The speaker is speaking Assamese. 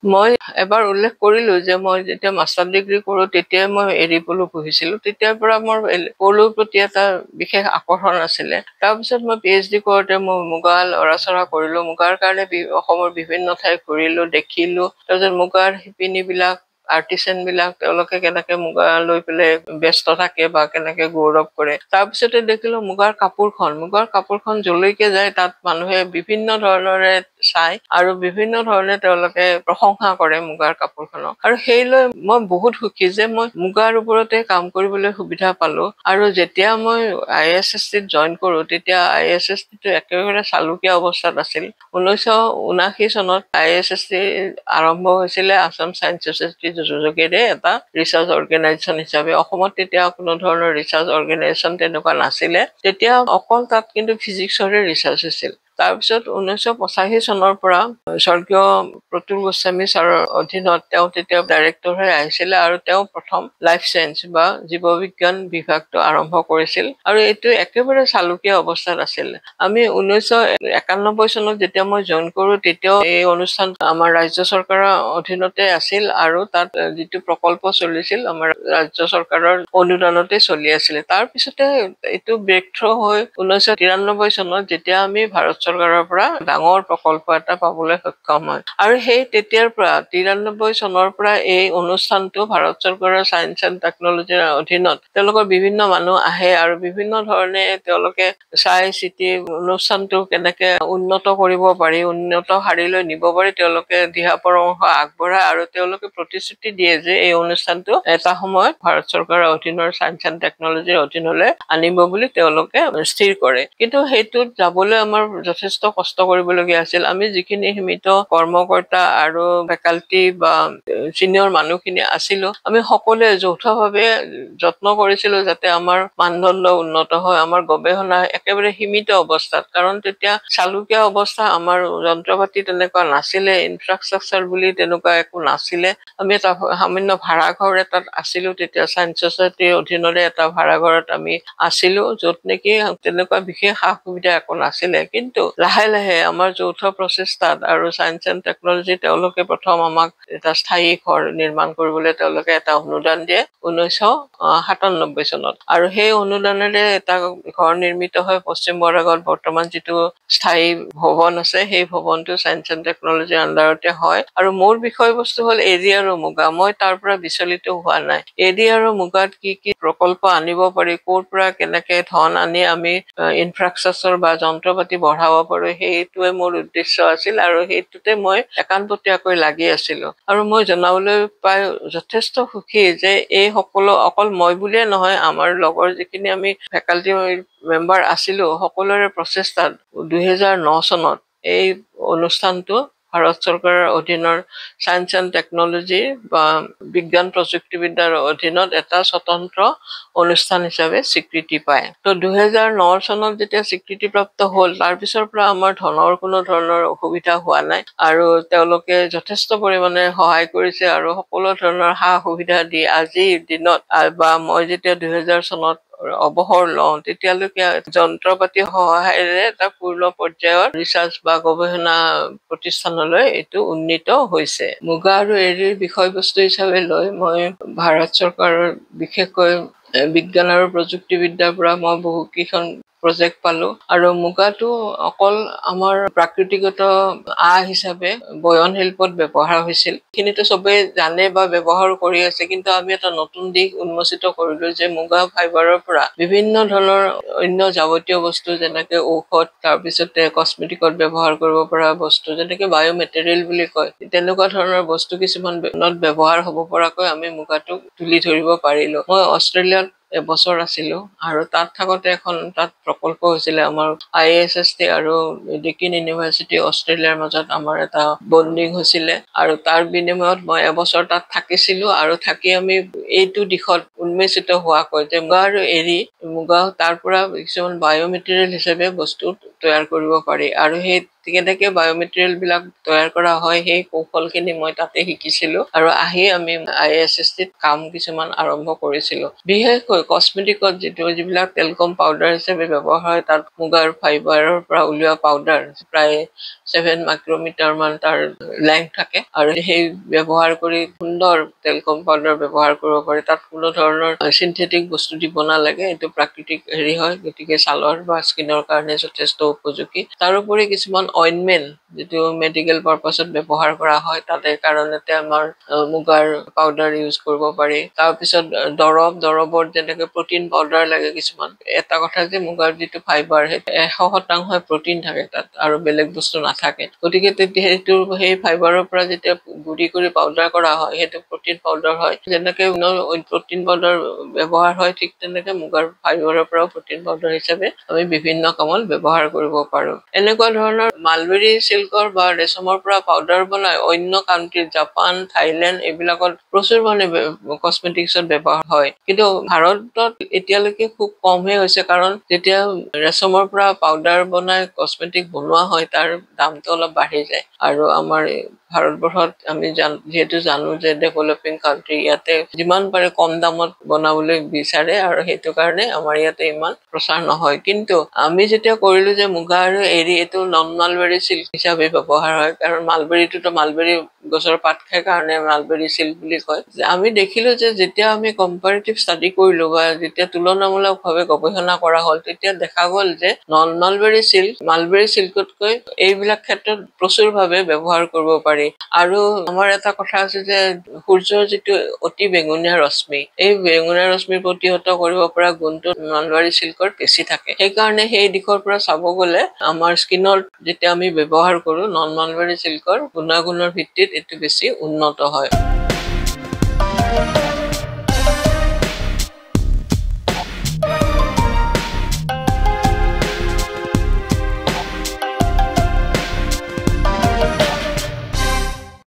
মই এবাৰ উল্লেখ কৰিলো যে মই যেতিয়া মাষ্টাৰ ডিগ্ৰী কৰো তেতিয়াই মই এৰী পলু পুহিছিলো। তেতিয়াৰ পৰা মোৰ পলুৰ প্ৰতি এটা বিশেষ আকৰ্ষণ আছিলে। তাৰপিছত মই PhD কৰোতে মই মুগা লৰা-চৰা কৰিলো। মুগাৰ কাৰণে অসমৰ বিভিন্ন ঠাই ঘূৰিলো, দেখিলো। তাৰপিছত মুগাৰ শিপিনীবিলাক আৰ্টিচান বিলাক তেওঁলোকে কেনেকে মুগা লৈ পেলাই ব্যস্ত থাকে বা কেনেকে গৌৰৱ কৰে। তাৰপিছতে দেখিলো মুগাৰ কাপোৰখন যলৈকে যায় তাত মানুহে বিভিন্ন ধৰণৰে চাই আৰু বিভিন্ন ধৰণে তেওঁলোকে প্ৰশংসা কৰে মুগাৰ কাপোৰখনক। আৰু সেইলৈ মই বহুত সুখী যে মই মুগাৰ ওপৰতে কাম কৰিবলৈ সুবিধা পালো। আৰু যেতিয়া মই ISST জইন কৰো তেতিয়া ISST একেবাৰে চালুকীয়া অৱস্থাত আছিল। 1979 চনত ISST আৰম্ভ হৈছিলে আসাম চায়েন্স ছ'চাইটিৰ যোগেৰে এটা ৰিচাৰ্চ অৰ্গেনাইজেশ্যন হিচাপে। অসমত তেতিয়া কোনো ধৰণৰ ৰিচাৰ্চ অৰ্গেনাইজেশ্যন তেনেকুৱা নাছিলে। তেতিয়া অকল তাত কিন্তু ফিজিক্সৰে ৰিচাৰ্চ হৈছিল। তাৰপিছত 1985 চনৰ পৰা স্বৰ্গীয় প্ৰতুল গোস্বামী ছাৰৰ অধীনত তেওঁ তেতিয়া ডাইৰেক্টৰ হৈ আহিছিলে আৰু তেওঁ প্ৰথম লাইফ চায়েন্স বা জীৱ বিজ্ঞান বিভাগটো আৰম্ভ কৰিছিল। আৰু এইটো একেবাৰে চালুকীয়া অৱস্থাত আছিল। আমি 1991 চনত যেতিয়া মই জইন কৰো তেতিয়াও এই অনুষ্ঠান আমাৰ ৰাজ্য চৰকাৰৰ অধীনতে আছিল আৰু তাত যিটো প্ৰকল্প চলিছিল আমাৰ ৰাজ্য চৰকাৰৰ অনুদানতে চলি আছিলে। তাৰপিছতে এইটো ব্ৰেক থ্ৰু হৈ 1993 চনত যেতিয়া আমি ভাৰত চৰকাৰৰ পৰা ডাঙৰ প্ৰকল্প এটা পাবলৈ সক্ষম হয়। আৰু সেই তেতিয়াৰ পৰা 93 চনৰ পৰা এই অনুষ্ঠানটো ভাৰত চৰকাৰৰ চায়েন্স এণ্ড টেকনলজিৰ অধীনত তেওঁলোকৰ বিভিন্ন মানুহ আহে আৰু বিভিন্ন ধৰণে তেওঁলোকে চাই চিতি অনুষ্ঠানটো কেনেকে উন্নত কৰিব পাৰি, উন্নত শাৰীলৈ নিব পাৰি তেওঁলোকে দিহা পৰামৰ্শ আগবঢ়ায় আৰু তেওঁলোকে প্ৰতিশ্ৰুতি দিয়ে যে এই অনুষ্ঠানটো এটা সময়ত ভাৰত চৰকাৰৰ অধীনৰ চায়েন্স এণ্ড টেকনলজিৰ অধীনলৈ আনিব বুলি তেওঁলোকে স্থিৰ কৰে। কিন্তু সেইটোত যাবলৈ আমাৰ যথেষ্ট কষ্ট কৰিবলগীয়া আছিল। আমি যিখিনি সীমিত কৰ্মকৰ্তা আৰু ফেকাল্টি বা চিনিয়ৰ মানুহখিনি আছিলো আমি সকলোৱে যৌথভাৱে যত্ন কৰিছিলো যাতে আমাৰ মানদণ্ড উন্নত হয়, আমাৰ গৱেষণা একেবাৰে সীমিত অৱস্থাত। কাৰণ তেতিয়া চালুকীয়া অৱস্থা, আমাৰ যন্ত্ৰ পাতি তেনেকুৱা নাছিলে, ইনফ্ৰাষ্ট্ৰাকচাৰ বুলি তেনেকুৱা একো নাছিলে। আমি এটা সামান্য ভাড়াঘৰ এটাত আছিলো। তেতিয়া চায়েন্স ছ'চাইটিৰ অধীনৰে এটা ভাড়াঘৰত আমি আছিলো য'ত নেকি তেনেকুৱা বিশেষ সা সুবিধা একো নাছিলে। কিন্তু লাহে লাহে আমাৰ যৌথ প্ৰচেষ্টাত আৰু চায়েন্স এণ্ড টেকনলজি তেওঁলোকে প্ৰথম আমাক এটা স্থায়ী ঘৰ নিৰ্মাণ কৰিবলৈ তেওঁলোকে এটা অনুদান দিয়ে 1997 চনত। আৰু সেই অনুদানেৰে এটা ঘৰ নিৰ্মিত হয় পশ্চিম বৰাগত। বৰ্তমান যিটো স্থায়ী ভৱন আছে সেই ভৱনটো চায়েন্স এণ্ড টেকনলজিৰ আণ্ডাৰতে হয়। আৰু মোৰ বিষয়বস্তু হ'ল এৰী আৰু মুগা। মই তাৰ পৰা বিচলিত হোৱা নাই। এৰী আৰু মুগাত কি কি প্ৰকল্প আনিব পাৰি, ক'ৰ পৰা কেনেকে ধন আনি আমি ইনফ্ৰাষ্ট্ৰাকচাৰ বা যন্ত্ৰ পাতি বঢ়াব পাৰো, সেইটোৱে মোৰ উদ্দেশ্য আছিল আৰু সেইটোতে মই একান্ততীয়াকৈ লাগি আছিলো। আৰু মই জনাবলৈ পাই যথেষ্ট সুখী যে এই সকলো অকল মই বুলিয়ে নহয়, আমাৰ লগৰ যিখিনি আমি ফেকাল্টি মেম্বাৰ আছিলো সকলোৰে প্ৰচেষ্টাত 2009 চনত এই অনুষ্ঠানটো ভাৰত চৰকাৰৰ অধীনৰ চায়েন্স এণ্ড টেকনলজি বা বিজ্ঞান প্ৰযুক্তিবিদ্যাৰ অধীনত এটা স্বতন্ত্ৰ অনুষ্ঠান হিচাপে স্বীকৃতি পায়। তো 2009 চনত যেতিয়া স্বীকৃতিপ্ৰাপ্ত হ'ল তাৰ পিছৰ পৰা আমাৰ ধনৰ কোনো ধৰণৰ অসুবিধা হোৱা নাই আৰু তেওঁলোকে যথেষ্ট পৰিমাণে সহায় কৰিছে আৰু সকলো ধৰণৰ সা সুবিধা দি আজিৰ দিনত বা মই যেতিয়া 2000 চনত অৱসৰ লওঁ তেতিয়ালৈকে যন্ত্ৰ পাতি সহায়েৰে এটা পূৰ্ণ পৰ্যায়ৰ ৰিচাৰ্চ বা গৱেষণা প্ৰতিষ্ঠানলৈ এইটো উন্নীত হৈছে। মুগা আৰু এৰীৰ বিষয়বস্তু হিচাপে লৈ মই ভাৰত চৰকাৰৰ বিশেষকৈ বিজ্ঞান আৰু প্ৰযুক্তিবিদ্যাৰ পৰা মই বহুকেইখন প্ৰজেক্ট পালো। আৰু মুগাটো অকল আমাৰ প্ৰাকৃতিগত হিচাপে বয়ন শিল্পত ব্যৱহাৰ হৈছিল। এইখিনিতো চবেই জানে বা ব্যৱহাৰ কৰি আছে, কিন্তু আমি এটা নতুন দিশ উন্মোচিত কৰিলো যে মুগা ফাইবাৰৰ পৰা বিভিন্ন ধৰণৰ অন্য যাৱতীয় বস্তু যেনেকে ঔষধ, তাৰপিছতে কসমেটিকত ব্যৱহাৰ কৰিব পৰা বস্তু যেনেকে বায়'মেটেৰিয়েল বুলি কয়, তেনেকুৱা ধৰণৰ বস্তু কিছুমান ব্যৱহাৰ হ'ব পৰাকৈ আমি মুগাটোক তুলি ধৰিব পাৰিলো। মই অষ্ট্ৰেলিয়াত এবছৰ আছিলো আৰু তাত থাকোতে তাত প্ৰকল্প হৈছিলে আমাৰ ISST আৰু ডিকিন ইউনিভাৰ্চিটি অষ্ট্ৰেলিয়াৰ মাজত আমাৰ এটা বণ্ডিং হৈছিলে আৰু তাৰ বিনিময়ত মই এবছৰ তাত থাকিছিলো আৰু থাকি আমি এইটো দিশত উন্মেষিত হোৱাকৈ যে মুগা আৰু এৰী, মুগা তাৰ পৰা কিছুমান বায়'মেটেৰিয়েল হিচাপে বস্তু তৈয়াৰ কৰিব পাৰি আৰু সেই কেনেকে বায়োমেটেৰিয়েল বিলাক তৈয়াৰ কৰা হয় সেই কৌশলখিনি মই তাতে শিকিছিলো আৰু আহি আমি ISSTত কাম কিছুমান আৰম্ভ কৰিছিলো বিশেষকৈ কসমেটিকত যিবিলাক টেলকম পাউডাৰ হিচাপে ব্যৱহাৰ হয় তাত মুগাৰ ফাইবাৰৰ পৰা উলিওৱা পাউডাৰ প্ৰায় 7 মাইক্ৰমিটাৰ মান তাৰ লেংথ থাকে আৰু সেই ব্যৱহাৰ কৰি সুন্দৰ টেলকম পাউডাৰ ব্যৱহাৰ কৰিব পাৰি তাত কোনো ধৰণৰ সিনথেটিক বস্তু দিব নালাগে এটো প্ৰাকৃতিক হেৰি হয় গতিকে ছালৰ বা স্কিনৰ কাৰণে যথেষ্ট উপযোগী তাৰোপৰি কিছুমান অইনমেন্ট যেটো মেডিকেল পাৰপাসত ব্যৱহাৰ কৰা হয় তাতে কাৰণতে আমাৰ মুগাৰ পাউডাৰ ইউজ কৰিব পাৰি তাৰ পিছত দৰবৰ যেনেকৈ প্ৰটিন পাউডাৰ লাগে কিছুমান এটা কথা যে মুগাৰ যেটো ফাইবাৰ 100% প্ৰটিন থাকে তাত আৰু বেলেগ বস্তু নাথাকে গতিকে সেইটো সেই ফাইবাৰৰ পৰা যেতিয়া গুৰি কৰি পাউডাৰ কৰা হয় সেইটো প্ৰটিন পাউডাৰ হয় যেনেকৈ প্ৰটিন পাউডাৰ ব্যৱহাৰ হয় ঠিক তেনেকৈ মুগাৰ ফাইবাৰৰ পৰা প্ৰটিন পাউডাৰ হিচাপে আমি বিভিন্ন কামত ব্যৱহাৰ কৰিব পাৰো এনেকুৱা ধৰণৰ মালবেৰী সিল্কৰ বা ৰেশমৰ পৰা পাউডাৰ বনাই অন্য কান্ট্ৰি জাপান থাইল্যান্ড এইবিলাকত প্ৰচুৰ মানে কসমেটিক্সত ব্যৱহাৰ হয় কিন্তু ভাৰতত এতিয়ালৈকে খুব কমহে হৈছে কাৰণ যেতিয়া ৰেশমৰ পৰা পাউডাৰ বনাই কসমেটিক বনোৱা হয় তাৰ দামটো অলপ বাঢ়ি যায় আৰু আমাৰ ভাৰতবৰ্ষত আমি যেহেতু জানো যে ডেভেলপিং কান্ট্ৰি ইয়াতে যিমান পাৰে কম দামত বনাবলৈ বিচাৰে আৰু সেইটো কাৰণে আমাৰ ইয়াতে ইমান প্ৰচাৰ নহয় কিন্তু আমি যেতিয়া কৰিলো যে মুগা আৰু এৰি এটো নন মালবেৰী সিল্ক হিচাপে ব্যৱহাৰ হয় কাৰণ মালবেৰীটো মালবেৰী গছৰ পাত খাই কাৰণে মালবেৰী সিল্ক বুলি কয় আমি দেখিলো যে যেতিয়া আমি কম্পাৰেটিভ ষ্টাডি কৰিলো বা যেতিয়া তুলনামূলকভাৱে গৱেষণা কৰা হ'ল তেতিয়া দেখা গ'ল যে নন মালবেৰী সিল্ক মালবেৰী সিল্কতকৈ এইবিলাক ক্ষেত্ৰত প্ৰচুৰভাৱে ব্যৱহাৰ কৰিব পাৰি আৰু আমাৰ এটা কথা আছে যে সূৰ্যৰ যেটো অতি বেঙুনীয়া ৰশ্মি এই বেঙুনীয়া ৰশ্মি প্ৰতিহত কৰিব পৰা গুণটো মালবেৰী সিল্কৰ বেছি থাকে সেই কাৰণে সেই দিশৰ পৰা চাব গ'লে আমাৰ স্কিনৰ যেতিয়া আমি ব্যৱহাৰ কৰো নন মালবেৰী সিল্কৰ গুণাগুণৰ ভিত্তিত এটো বেছি উন্নত হয়